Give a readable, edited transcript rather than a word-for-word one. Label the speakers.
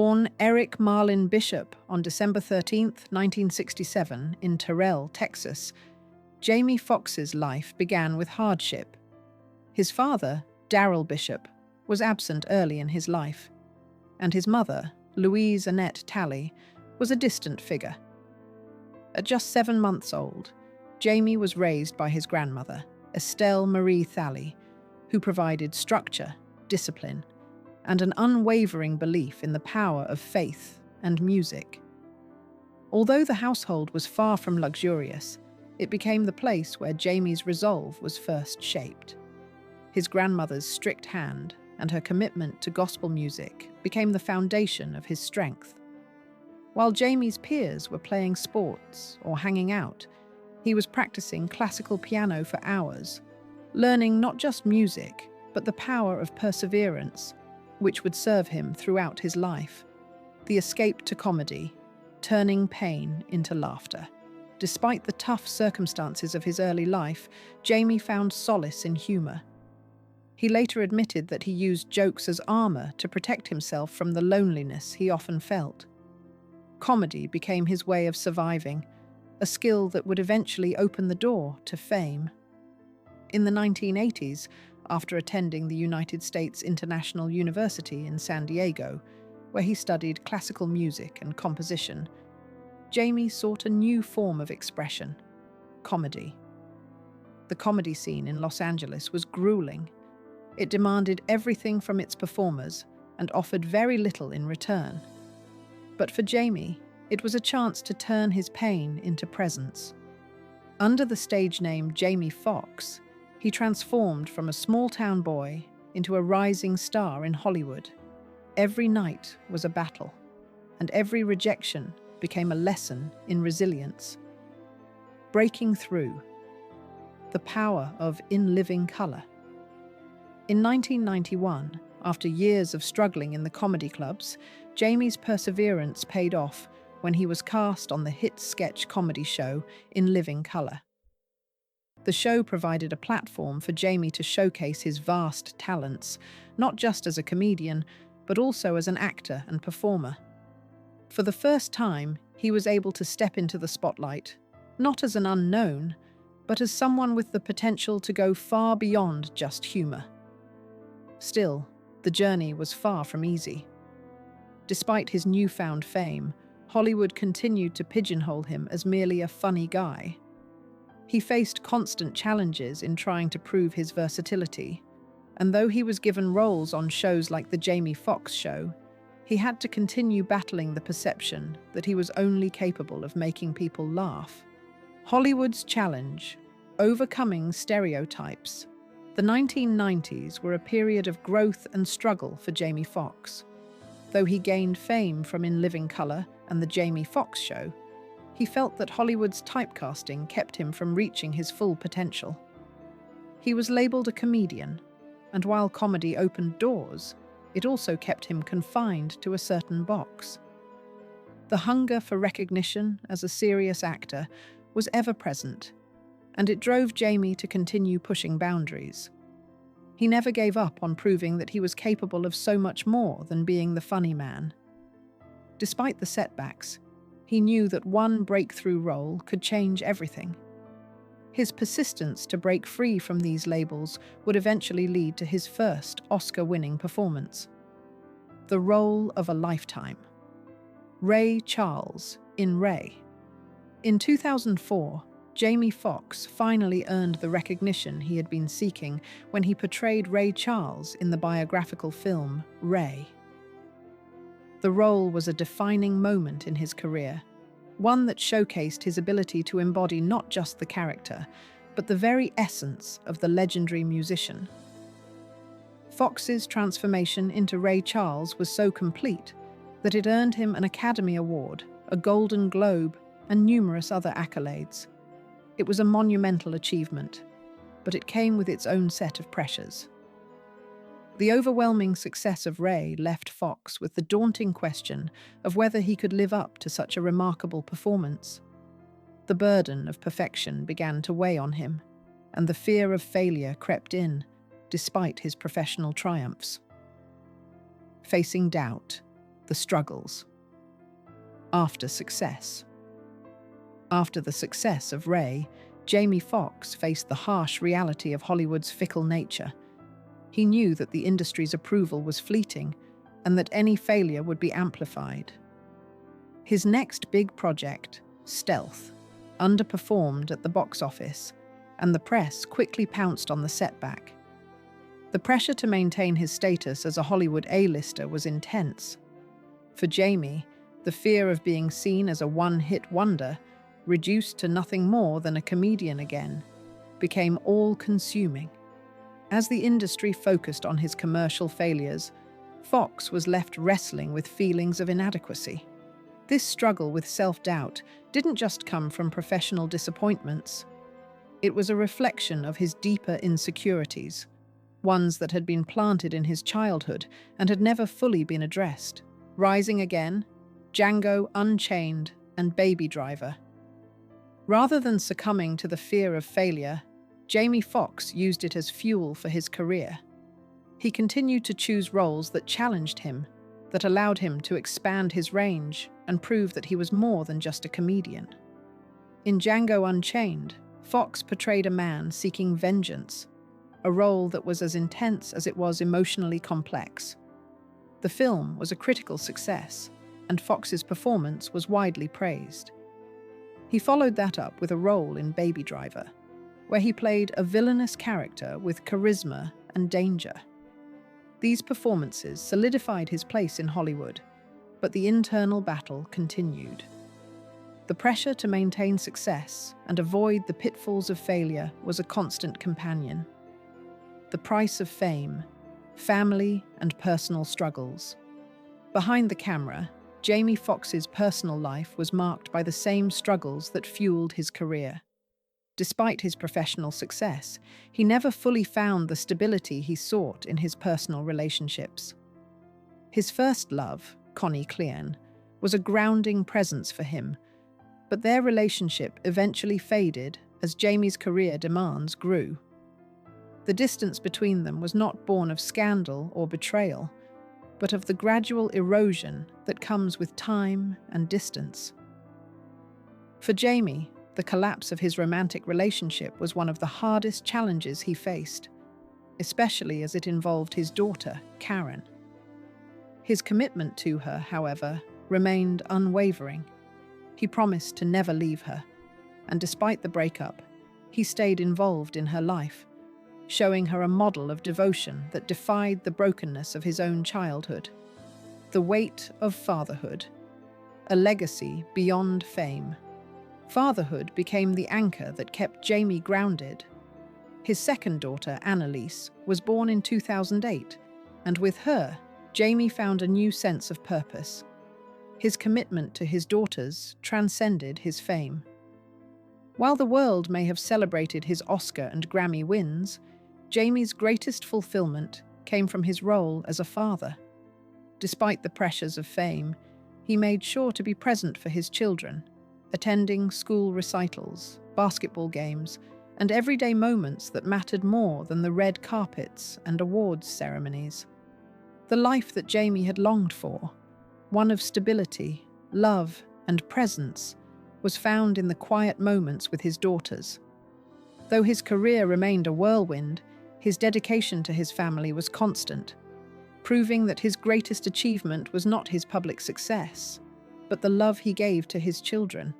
Speaker 1: Born Eric Marlin Bishop on December 13, 1967, in Terrell, Texas, Jamie Foxx's life began with hardship. His father, Darrell Bishop, was absent early in his life, and his mother, Louise Annette Talley, was a distant figure. At just 7 months old, Jamie was raised by his grandmother, Estelle Marie Talley, who provided structure, discipline, and an unwavering belief in the power of faith and music. Although the household was far from luxurious, it became the place where Jamie's resolve was first shaped. His grandmother's strict hand and her commitment to gospel music became the foundation of his strength. While Jamie's peers were playing sports or hanging out, he was practicing classical piano for hours, learning not just music, but the power of perseverance, which would serve him throughout his life. The escape to comedy, turning pain into laughter. Despite the tough circumstances of his early life, Jamie found solace in humor. He later admitted that he used jokes as armor to protect himself from the loneliness he often felt. Comedy became his way of surviving, a skill that would eventually open the door to fame. In the 1980s, after attending the United States International University in San Diego, where he studied classical music and composition, Jamie sought a new form of expression: comedy. The comedy scene in Los Angeles was grueling. It demanded everything from its performers and offered very little in return. But for Jamie, it was a chance to turn his pain into presence. Under the stage name Jamie Foxx, he transformed from a small-town boy into a rising star in Hollywood. Every night was a battle, and every rejection became a lesson in resilience. Breaking through. The power of in living color. In 1991, after years of struggling in the comedy clubs, Jamie's perseverance paid off when he was cast on the hit sketch comedy show In Living Color. The show provided a platform for Jamie to showcase his vast talents, not just as a comedian, but also as an actor and performer. For the first time, he was able to step into the spotlight, not as an unknown, but as someone with the potential to go far beyond just humor. Still, the journey was far from easy. Despite his newfound fame, Hollywood continued to pigeonhole him as merely a funny guy. He faced constant challenges in trying to prove his versatility, and though he was given roles on shows like The Jamie Foxx Show, he had to continue battling the perception that he was only capable of making people laugh. Hollywood's challenge: overcoming stereotypes. The 1990s were a period of growth and struggle for Jamie Foxx. Though he gained fame from In Living Color and The Jamie Foxx Show, he felt that Hollywood's typecasting kept him from reaching his full potential. He was labeled a comedian, and while comedy opened doors, it also kept him confined to a certain box. The hunger for recognition as a serious actor was ever present, and it drove Jamie to continue pushing boundaries. He never gave up on proving that he was capable of so much more than being the funny man. Despite the setbacks, he knew that one breakthrough role could change everything. His persistence to break free from these labels would eventually lead to his first Oscar-winning performance. The role of a lifetime. Ray Charles in Ray. In 2004, Jamie Foxx finally earned the recognition he had been seeking when he portrayed Ray Charles in the biographical film Ray. The role was a defining moment in his career, one that showcased his ability to embody not just the character, but the very essence of the legendary musician. Foxx's transformation into Ray Charles was so complete that it earned him an Academy Award, a Golden Globe, and numerous other accolades. It was a monumental achievement, but it came with its own set of pressures. The overwhelming success of Ray left Foxx with the daunting question of whether he could live up to such a remarkable performance. The burden of perfection began to weigh on him, and the fear of failure crept in, despite his professional triumphs. Facing doubt, the struggles. After success. After the success of Ray, Jamie Foxx faced the harsh reality of Hollywood's fickle nature. He knew that the industry's approval was fleeting and that any failure would be amplified. His next big project, Stealth, underperformed at the box office, and the press quickly pounced on the setback. The pressure to maintain his status as a Hollywood A-lister was intense. For Jamie, the fear of being seen as a one-hit wonder, reduced to nothing more than a comedian again, became all-consuming. As the industry focused on his commercial failures, Fox was left wrestling with feelings of inadequacy. This struggle with self-doubt didn't just come from professional disappointments. It was a reflection of his deeper insecurities, ones that had been planted in his childhood and had never fully been addressed. Rising Again, Django Unchained, and Baby Driver. Rather than succumbing to the fear of failure, Jamie Foxx used it as fuel for his career. He continued to choose roles that challenged him, that allowed him to expand his range and prove that he was more than just a comedian. In Django Unchained, Foxx portrayed a man seeking vengeance, a role that was as intense as it was emotionally complex. The film was a critical success, and Foxx's performance was widely praised. He followed that up with a role in Baby Driver, where he played a villainous character with charisma and danger. These performances solidified his place in Hollywood, but the internal battle continued. The pressure to maintain success and avoid the pitfalls of failure was a constant companion. The price of fame, family, and personal struggles. Behind the camera, Jamie Foxx's personal life was marked by the same struggles that fueled his career. Despite his professional success, he never fully found the stability he sought in his personal relationships. His first love, Connie Clean, was a grounding presence for him, but their relationship eventually faded as Jamie's career demands grew. The distance between them was not born of scandal or betrayal, but of the gradual erosion that comes with time and distance. For Jamie, the collapse of his romantic relationship was one of the hardest challenges he faced, especially as it involved his daughter, Karen. His commitment to her, however, remained unwavering. He promised to never leave her, and despite the breakup, he stayed involved in her life, showing her a model of devotion that defied the brokenness of his own childhood. The weight of fatherhood, a legacy beyond fame. Fatherhood became the anchor that kept Jamie grounded. His second daughter, Annalise, was born in 2008, and with her, Jamie found a new sense of purpose. His commitment to his daughters transcended his fame. While the world may have celebrated his Oscar and Grammy wins, Jamie's greatest fulfillment came from his role as a father. Despite the pressures of fame, he made sure to be present for his children, attending school recitals, basketball games, and everyday moments that mattered more than the red carpets and awards ceremonies. The life that Jamie had longed for, one of stability, love, and presence, was found in the quiet moments with his daughters. Though his career remained a whirlwind, his dedication to his family was constant, proving that his greatest achievement was not his public success, but the love he gave to his children.